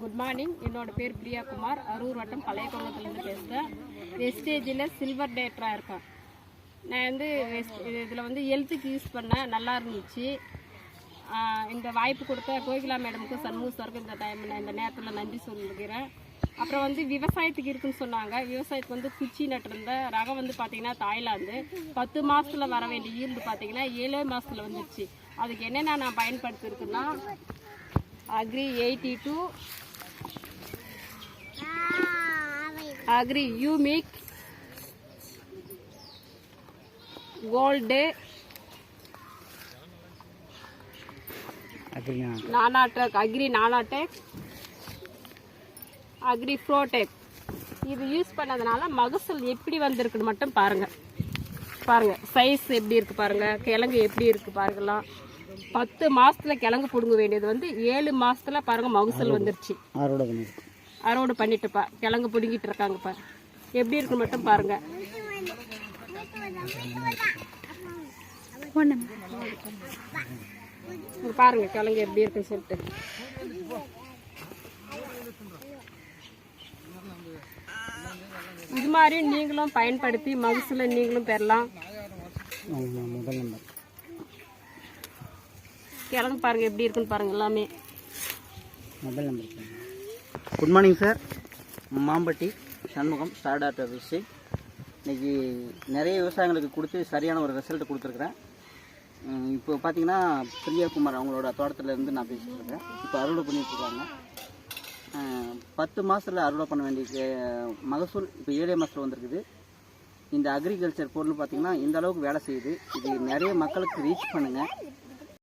Good morning. என்னோட பேர் பிரியா குமார். அரூர் வட்டம் பழைய குளத்துலேருந்து பேசுகிறேன். வெஸ்டேஜில் சில்வர் டேட்டராக இருக்கேன். நான் வந்து இதில் வந்து ஹெல்த்துக்கு யூஸ் பண்ணேன், நல்லா இருந்துச்சு. இந்த வாய்ப்பு கொடுத்த கோகிலா மேடமுக்கும் சண்முக சாருக்கும் இந்த நேரத்தில் நன்றி சொல்லிக்கிறேன். அப்புறம் வந்து விவசாயத்துக்கு இருக்குன்னு சொன்னாங்க. விவசாயத்துக்கு வந்து குச்சி நட்டுருந்த ரகம் வந்து பார்த்திங்கன்னா தாய்லாந்து 10 மாதத்தில் வர வேண்டிய ஈல்டு பார்த்திங்கன்னா 7 மாதத்தில் வந்துடுச்சு. அதுக்கு என்னென்ன நான் பயன்படுத்தியிருக்குன்னா agri 82, agri யூமிக், gold, நானாடெக், agri நானாடெக், agri pro tech. இது யூஸ் பண்ணதுனால மகசூல் எப்படி வந்திருக்குன்னு மட்டும் பாருங்கள். சைஸ் எப்படி இருக்குது பாருங்கள், கிழங்கு எப்படி இருக்குது பாருங்களாம். 10 மாதத்தில் கிழங்கு பிடுங்க வேண்டியது வந்து 7 மாதத்தில் பாருங்கள் மகசூல் வந்துருச்சு. அறுவடை பண்ணிட்டுப்பா கிழங்கு பிடுங்கிட்டு இருக்காங்கப்பா. எப்படி இருக்குன்னு மட்டும் பாருங்கள். பாருங்கள் கிழங்கு எப்படி இருக்குன்னு சொல்லிட்டு. இது மாதிரி நீங்களும் பயன்படுத்தி மகசூலை நீங்களும் பெறலாம். கிழங்கு பாருங்கள் எப்படி இருக்குன்னு பாருங்கள் எல்லாமே. Mobile number. Good morning sir. Mampatti Shanmugam star doctor office. இன்றைக்கி நிறைய விவசாயிகளுக்கு கொடுத்து சரியான ஒரு ரிசல்ட் கொடுத்துருக்குறேன். இப்போ பார்த்தீங்கன்னா பிரியாகுமார் அவங்களோட தோட்டத்துலேருந்து நான் பேசிகிட்டு இருக்கேன். இப்போ அறுவடை பண்ணிகிட்ருக்காங்க. 10 மாதத்தில் அறுவடை பண்ண வேண்டிய மகசூல் இப்போ 7 மாதத்தில் வந்துருக்குது. இந்த அக்ரிகல்ச்சர் பொருள் பார்த்திங்கன்னா இந்த அளவுக்கு வேலை செய்யுது. இது நிறைய மக்களுக்கு ரீச் பண்ணுங்கள்.